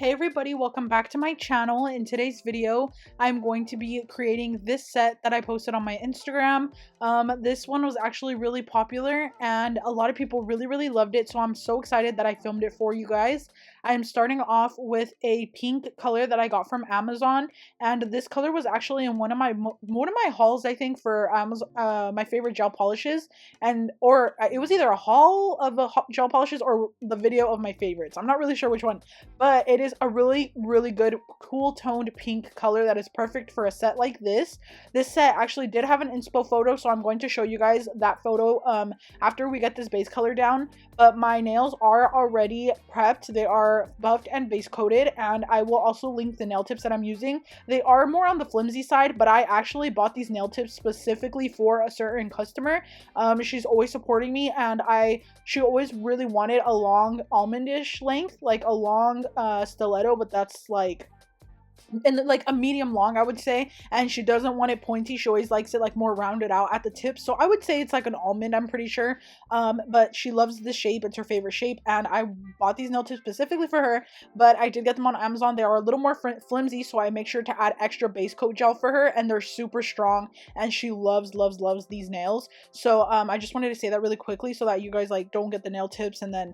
Hey everybody, welcome back to my channel. In today's video, I'm going to be creating this set that I posted on my Instagram. This one was actually really popular and a lot of people really loved it, so I'm so excited that I filmed it for you guys. I'm starting off with a pink color that I got from Amazon, and this color was actually in one of my hauls, I think, for Amazon, my favorite gel polishes, or it was either a haul of gel polishes or the video of my favorites. I'm not really sure which one, but it is a really good cool toned pink color that is perfect for a set like this. This set actually did have an inspo photo, so I'm going to show you guys that photo after we get this base color down. But my nails are already prepped. They are buffed and base coated, and I will also link the nail tips that I'm using. They are more on the flimsy side, but I actually bought these nail tips specifically for a certain customer. She's always supporting me, and she always really wanted a long almondish length, like a long stiletto, but that's like like a medium long, I would say, and she doesn't want it pointy. She always likes it like more rounded out at the tips, so I would say it's like an almond, I'm pretty sure. But she loves the shape. It's her favorite shape, and I bought these nail tips specifically for her, but I did get them on Amazon. They are a little more flimsy, so I make sure to add extra base coat gel for her, and they're super strong, and she loves these nails. So I just wanted to say that really quickly so that you guys like don't get the nail tips and then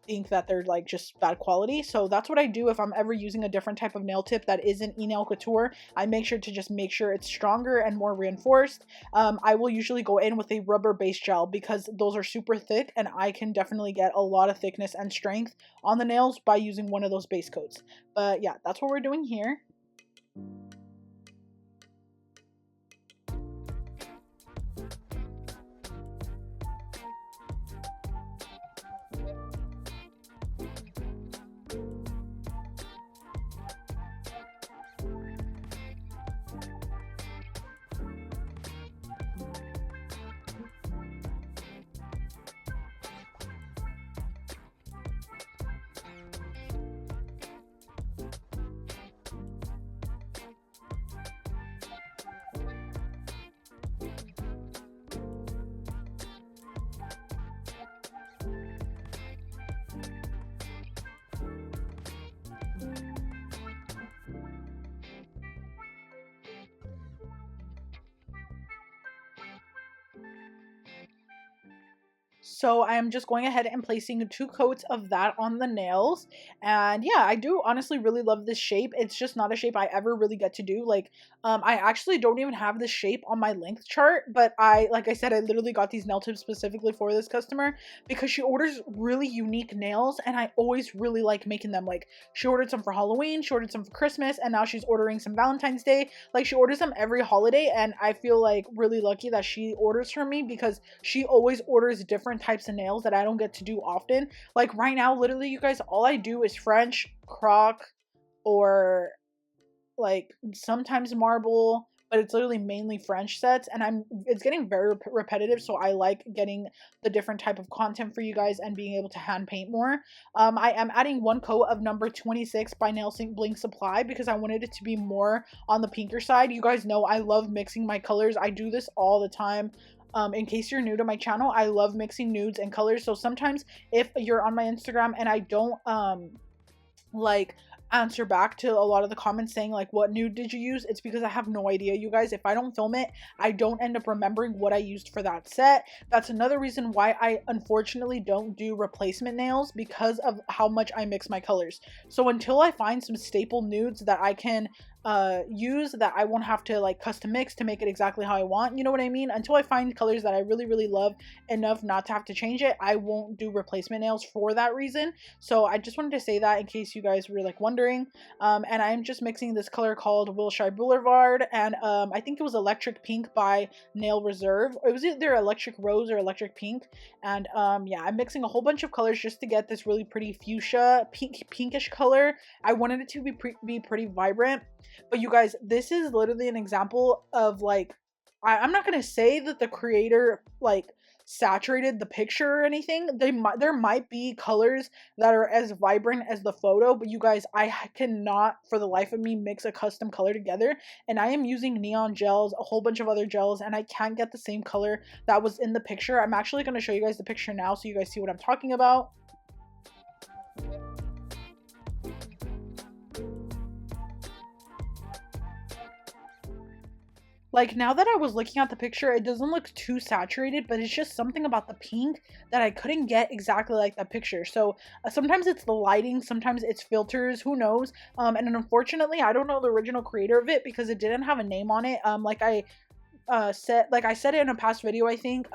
think that they're like just bad quality. So that's what I do if I'm ever using a different type of nail tip that isn't e-nail couture. I make sure to just make sure it's stronger and more reinforced. I will usually go in with a rubber base gel because those are super thick, and I can definitely get a lot of thickness and strength on the nails by using one of those base coats. But yeah, that's what we're doing here. So I'm just going ahead and placing 2 coats of that on the nails. And yeah, I do honestly really love this shape. It's just not a shape I ever really get to do. Like, I actually don't even have this shape on my length chart, but like I said, I literally got these nail tips specifically for this customer because she orders really unique nails, and I always really like making them. Like, she ordered some for Halloween, she ordered some for Christmas, and now she's ordering some Valentine's Day. Like, she orders them every holiday, and I feel like really lucky that she orders from me because she always orders different types of nails that I don't get to do often. Like right now, literally, you guys, all I do is French, croc, or like sometimes marble, but it's literally mainly French sets, and it's getting very repetitive, so I like getting the different type of content for you guys and being able to hand paint more. I am adding 1 coat of number 26 by Nail Blink Supply because I wanted it to be more on the pinker side. You guys know I love mixing my colors. I do this all the time. In case you're new to my channel, I love mixing nudes and colors. So sometimes if you're on my Instagram and I don't like answer back to a lot of the comments saying like, what nude did you use, it's because I have no idea, you guys. If I don't film it, I don't end up remembering what I used for that set. That's another reason why I unfortunately don't do replacement nails, because of how much I mix my colors. So until I find some staple nudes that I can use, that I won't have to like custom mix to make it exactly how I want, you know what I mean, until I find colors that I really love enough not to have to change it, I won't do replacement nails for that reason. So I just wanted to say that in case you guys were like wondering. And I'm just mixing this color called Wilshire Boulevard, and I think it was Electric Pink by Nail Reserve. It was either Electric Rose or Electric Pink. And yeah, I'm mixing a whole bunch of colors just to get this really pretty fuchsia pinkish color. I wanted it to be pretty vibrant. But you guys, this is literally an example of like, I'm not gonna say that the creator like saturated the picture or anything. There might be colors that are as vibrant as the photo, but you guys, I cannot for the life of me mix a custom color together, and I am using neon gels, a whole bunch of other gels, and I can't get the same color that was in the picture. I'm actually going to show you guys the picture now so you guys see what I'm talking about. Like, now that I was looking at the picture, it doesn't look too saturated, but it's just something about the pink that I couldn't get exactly like that picture. So sometimes it's the lighting, sometimes it's filters, who knows. And unfortunately, I don't know the original creator of it because it didn't have a name on it. Like I said it in a past video, I think.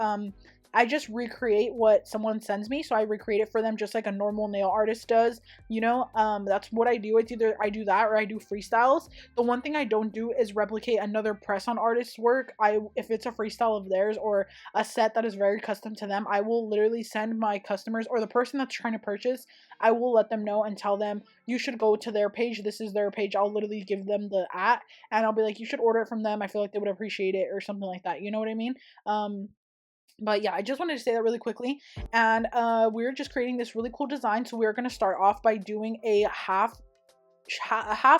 I just recreate what someone sends me, so I recreate it for them just like a normal nail artist does, you know. That's what I do. It's either I do that or I do freestyles. The one thing I don't do is replicate another press on artist's work. If it's a freestyle of theirs or a set that is very custom to them, I will literally send my customers or the person that's trying to purchase, I will let them know and tell them, you should go to their page, this is their page. I'll literally give them the and I'll be like, you should order it from them, I feel like they would appreciate it, or something like that, you know what I mean? But yeah, I just wanted to say that really quickly. And we're just creating this really cool design. So we're going to start off by doing a half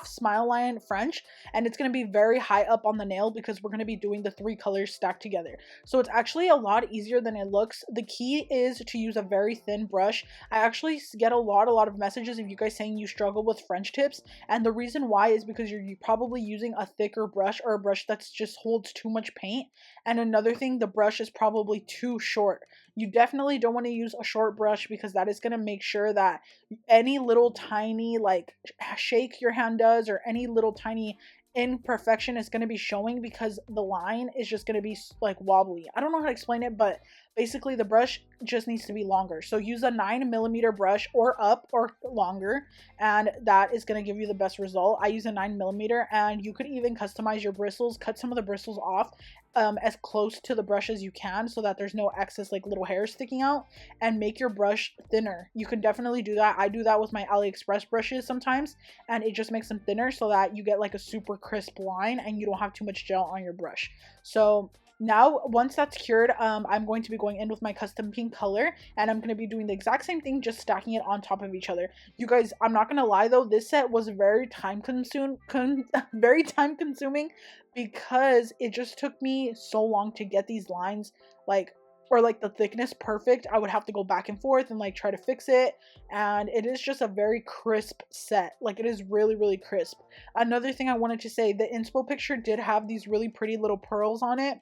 smile line French, and it's going to be very high up on the nail because we're going to be doing the 3 colors stacked together. So it's actually a lot easier than it looks. The key is to use a very thin brush. I actually get a lot of messages of you guys saying you struggle with French tips, and the reason why is because you're probably using a thicker brush or a brush that's just holds too much paint. And another thing, the brush is probably too short. You definitely don't want to use a short brush because that is going to make sure that any little tiny like shake your hand does or any little tiny imperfection is going to be showing because the line is just going to be like wobbly. I don't know how to explain it, but basically the brush just needs to be longer. So use a 9mm brush or up or longer, and that is going to give you the best result. I use a 9mm, and you could even customize your bristles, cut some of the bristles off as close to the brush as you can so that there's no excess like little hairs sticking out, and make your brush thinner. You can definitely do that. I do that with my AliExpress brushes sometimes, and it just makes them thinner so that you get like a super crisp line and you don't have too much gel on your brush. So now once that's cured, I'm going to be going in with my custom pink color, and I'm going to be doing the exact same thing, just stacking it on top of each other. You guys, I'm not going to lie though, this set was very time consuming because it just took me so long to get these lines or the thickness perfect. I would have to go back and forth and like try to fix it, and it is just a very crisp set. Like, it is really crisp. Another thing I wanted to say, the inspo picture did have these really pretty little pearls on it.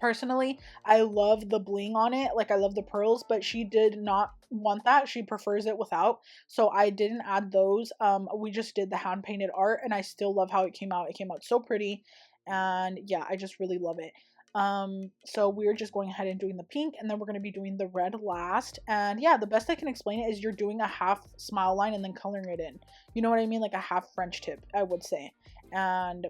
Personally, I love the bling on it, like I love the pearls, but she did not want that. She prefers it without, so I didn't add those. We just did the hand painted art, and I still love how it came out. It came out so pretty, and yeah, I just really love it. So we're just going ahead and doing the pink, and then we're going to be doing the red last. And yeah, the best I can explain it is you're doing a half smile line and then coloring it in, you know what I mean, like a half French tip, I would say. And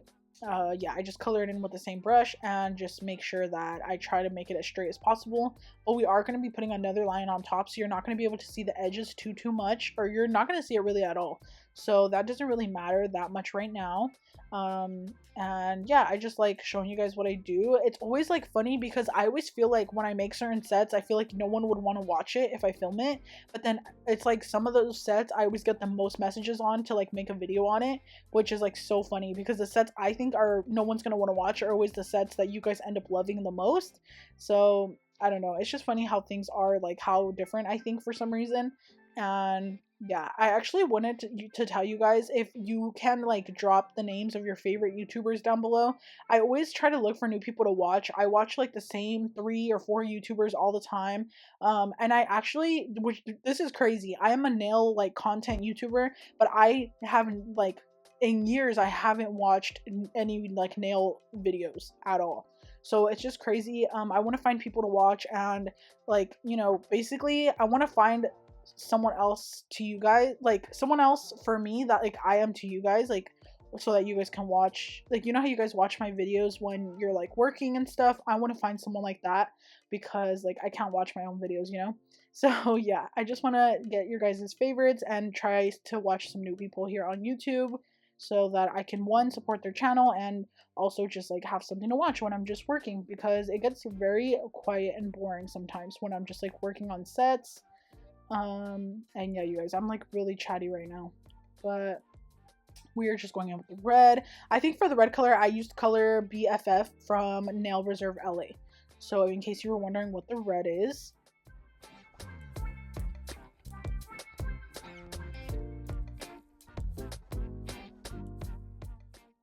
yeah, I just color it in with the same brush and just make sure that I try to make it as straight as possible. But we are going to be putting another line on top, so you're not going to be able to see the edges too much, or you're not going to see it really at all. So that doesn't really matter that much right now. And yeah, I just like showing you guys what I do. It's always like funny because I always feel like when I make certain sets, I feel like no one would want to watch it if I film it, but then it's like some of those sets I always get the most messages on to like make a video on it, which is like so funny because the sets I think are no one's gonna want to watch are always the sets that you guys end up loving the most. So I don't know, it's just funny how things are, like how different I think for some reason. And yeah, I actually wanted to tell you guys if you can like drop the names of your favorite YouTubers down below. I always try to look for new people to watch. I watch like the same 3 or 4 YouTubers all the time. And I actually, which this is crazy, I am a nail like content YouTuber, but I haven't like in years I haven't watched any like nail videos at all. So it's just crazy. I want to find people to watch, and like, you know, basically I want to find someone else to you guys, like someone else for me that like I am to you guys, like so that you guys can watch, like, you know how you guys watch my videos when you're like working and stuff. I want to find someone like that because like I can't watch my own videos, you know. So yeah, I just want to get your guys' favorites and try to watch some new people here on YouTube so that I can, one, support their channel, and also just like have something to watch when I'm just working, because it gets very quiet and boring sometimes when I'm just like working on sets. And yeah, you guys, I'm like really chatty right now, but we are just going in with the red. I think for the red color, I used color BFF from Nail Reserve LA. So in case you were wondering what the red is.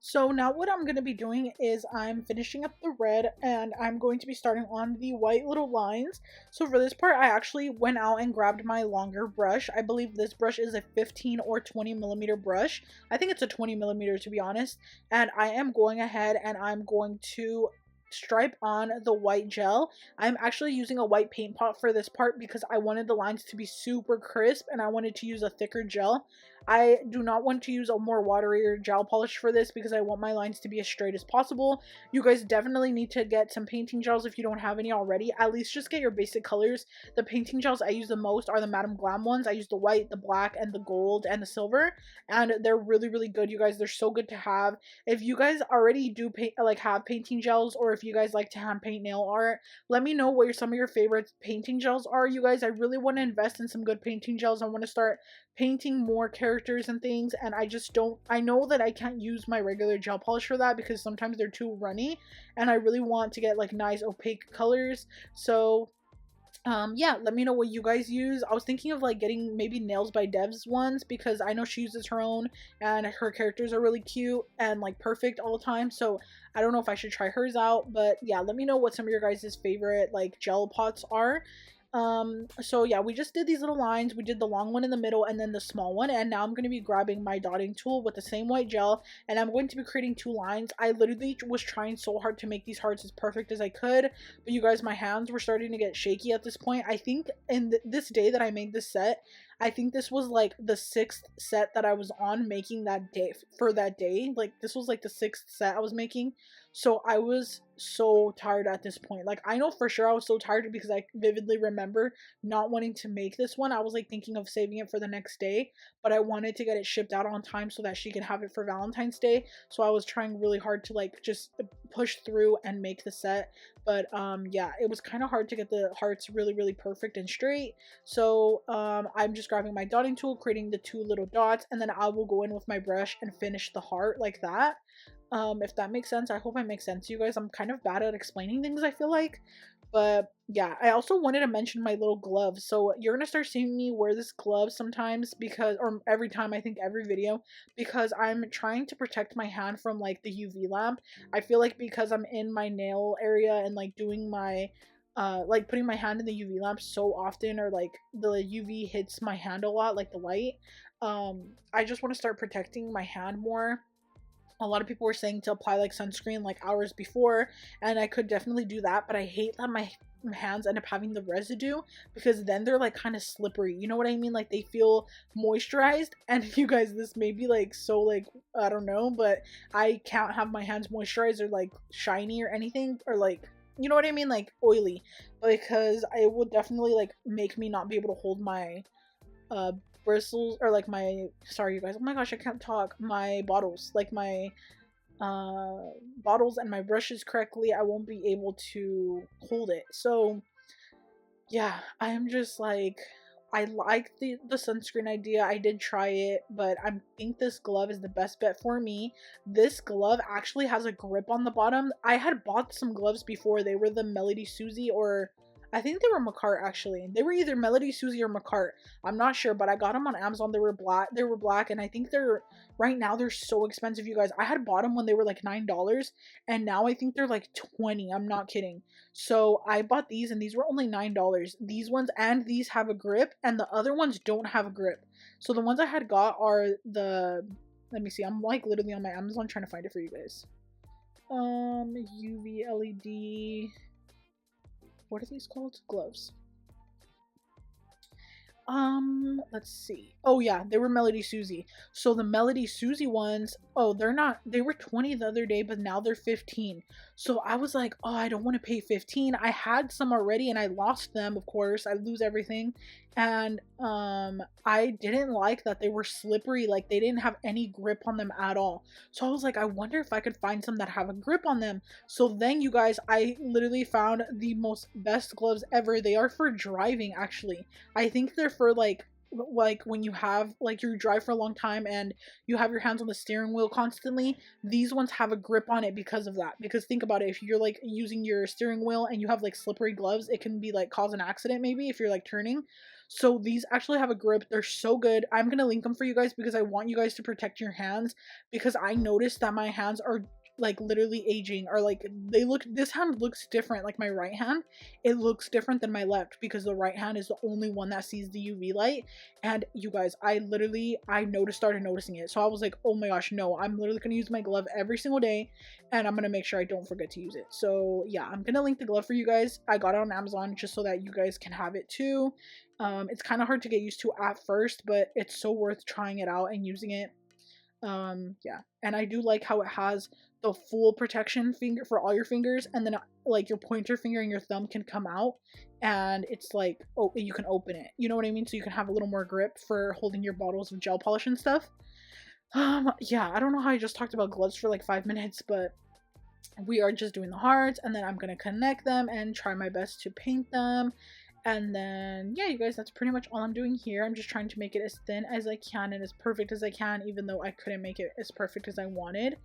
So now what I'm going to be doing is I'm finishing up the red and I'm going to be starting on the white little lines. So for this part, I actually went out and grabbed my longer brush. I believe this brush is a 15 or 20 millimeter brush. I think it's a 20 millimeter to be honest. And I am going ahead and I'm going to stripe on the white gel. I'm actually using a white paint pot for this part because I wanted the lines to be super crisp and I wanted to use a thicker gel. I do not want to use a more waterier gel polish for this because I want my lines to be as straight as possible. You guys definitely need to get some painting gels if you don't have any already. At least just get your basic colors. The painting gels I use the most are the Madame Glam ones. I use the white, the black, and the gold, and the silver. And they're really, really good, you guys. They're so good to have. If you guys already do have painting gels, or if you guys like to hand paint nail art, let me know what some of your favorite painting gels are, you guys. I really want to invest in some good painting gels. I want to start painting more characters and things, and I know that I can't use my regular gel polish for that because sometimes they're too runny, and I really want to get like nice opaque colors. So yeah, let me know what you guys use. I was thinking of like getting maybe Nailssbydev ones because I know she uses her own and her characters are really cute and like perfect all the time, so I don't know if I should try hers out. But yeah, let me know what some of your guys' favorite like gel pots are. So yeah, we just did these little lines. We did the long one in the middle and then the small one, and now I'm going to be grabbing my dotting tool with the same white gel and I'm going to be creating two lines. I literally was trying so hard to make these hearts as perfect as I could, but you guys, my hands were starting to get shaky at this point. I think in this day that I made this set, I think this was like the 6th set that I was on making that day for that day. Like this was like the 6th set I was making. So I was so tired at this point. Like I know for sure I was so tired because I vividly remember not wanting to make this one. I was like thinking of saving it for the next day, but I wanted to get it shipped out on time so that she could have it for Valentine's Day. So I was trying really hard to like just push through and make the set. But yeah, it was kind of hard to get the hearts really, really perfect and straight. So I'm just grabbing my dotting tool, creating the two little dots, and then I will go in with my brush and finish the heart like that. If that makes sense. I hope I make sense to you guys. I'm kind of bad at explaining things, I feel like. But yeah, I also wanted to mention my little gloves. So you're gonna start seeing me wear this glove sometimes because, or every time, I think every video, because I'm trying to protect my hand from like the UV lamp. I feel like because I'm in my nail area and like doing my like putting my hand in the UV lamp so often, or like the UV hits my hand a lot, like the light. I just want to start protecting my hand more. A lot of people were saying to apply like sunscreen like hours before, and I could definitely do that, but I hate that my hands end up having the residue because then they're like kind of slippery, you know what I mean? Like they feel moisturized, and you guys, this may be like so like I don't know, but I can't have my hands moisturized or like shiny or anything, or like, you know what I mean, like oily, because it would definitely like make me not be able to hold my bristles, or like my, sorry you guys, oh my gosh, I can't talk, my bottles, like my bottles and my brushes correctly. I won't be able to hold it. So yeah, I am just like, I like the sunscreen idea. I did try it, but I think this glove is the best bet for me. This glove actually has a grip on the bottom. I had bought some gloves before. They were the Melody Susie, or I think they were MAKARTT actually. They were either Melody Susie or MAKARTT. I'm not sure, but I got them on Amazon. They were black. They were black, and I think they're right now they're so expensive, you guys. I had bought them when they were like $9, and now I think they're like 20. I'm not kidding. So I bought these, and these were only $9. These ones and these have a grip, and the other ones don't have a grip. So the ones I had got are the, let me see. I'm like literally on my Amazon trying to find it for you guys. UV LED. What are these called? Gloves. Let's see. Oh yeah, they were Melody Susie. So the Melody Susie ones, oh, they're not, they were 20 the other day, but now they're 15. So I was like, oh, I don't want to pay 15. I had some already and I lost them, of course. I lose everything. And I didn't like that they were slippery, like they didn't have any grip on them at all. So I was like, I wonder if I could find some that have a grip on them. So then you guys, I literally found the most best gloves ever. They are for driving, actually. I think they're for like when you have like you drive for a long time and you have your hands on the steering wheel constantly. These ones have a grip on it because of that. Because think about it, if you're like using your steering wheel and you have like slippery gloves, it can be like cause an accident maybe if you're like turning. So these actually have a grip. They're so good. I'm gonna link them for you guys because I want you guys to protect your hands, because I noticed that my hands are like literally aging, or like this hand looks different. Like my right hand, it looks different than my left because the right hand is the only one that sees the UV light. And you guys, I started noticing it. So I was like, oh my gosh, no, I'm literally gonna use my glove every single day, and I'm gonna make sure I don't forget to use it. So yeah, I'm gonna link the glove for you guys. I got it on Amazon just so that you guys can have it too. It's kind of hard to get used to at first, but it's so worth trying it out and using it. Yeah, and I do like how it has the full protection finger for all your fingers, and then like your pointer finger and your thumb can come out, and it's like, oh, you can open it, you know what I mean? So you can have a little more grip for holding your bottles of gel polish and stuff. Yeah, I don't know how I just talked about gloves for like 5 minutes, but we are just doing the hearts, and then I'm gonna connect them and try my best to paint them. And then, yeah, you guys, that's pretty much all I'm doing here. I'm just trying to make it as thin as I can and as perfect as I can, even though I couldn't make it as perfect as I wanted.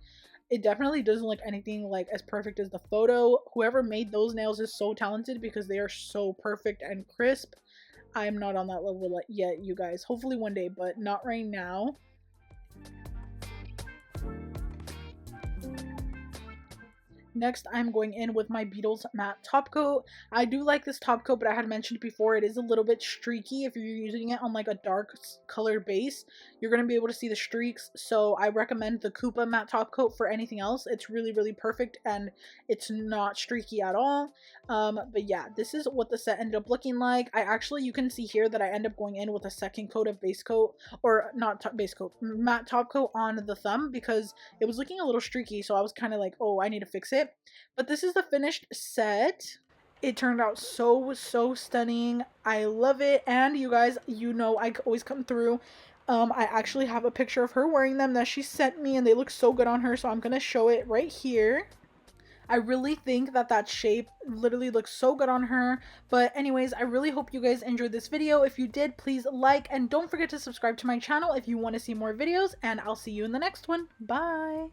It definitely doesn't look anything like as perfect as the photo. Whoever made those nails is so talented because they are so perfect and crisp. I'm not on that level yet, you guys. Hopefully one day, but not right now. Next, I'm going in with my Beetles matte top coat. I do like this top coat, but I had mentioned before, it is a little bit streaky. If you're using it on like a dark color base, you're going to be able to see the streaks. So I recommend the Koopa matte top coat for anything else. It's really, really perfect, and it's not streaky at all. But yeah, this is what the set ended up looking like. You can see here that I end up going in with a second coat of base coat, or not base coat, matte top coat on the thumb, because it was looking a little streaky. So I was kind of like, oh, I need to fix it. But this is the finished set. It turned out so stunning. I love it. And you guys, you know I always come through. I actually have a picture of her wearing them that she sent me, and they look so good on her, so I'm gonna show it right here. I really think that shape literally looks so good on her. But anyways, I really hope you guys enjoyed this video. If you did, please like, and don't forget to subscribe to my channel if you want to see more videos, and I'll see you in the next one. Bye!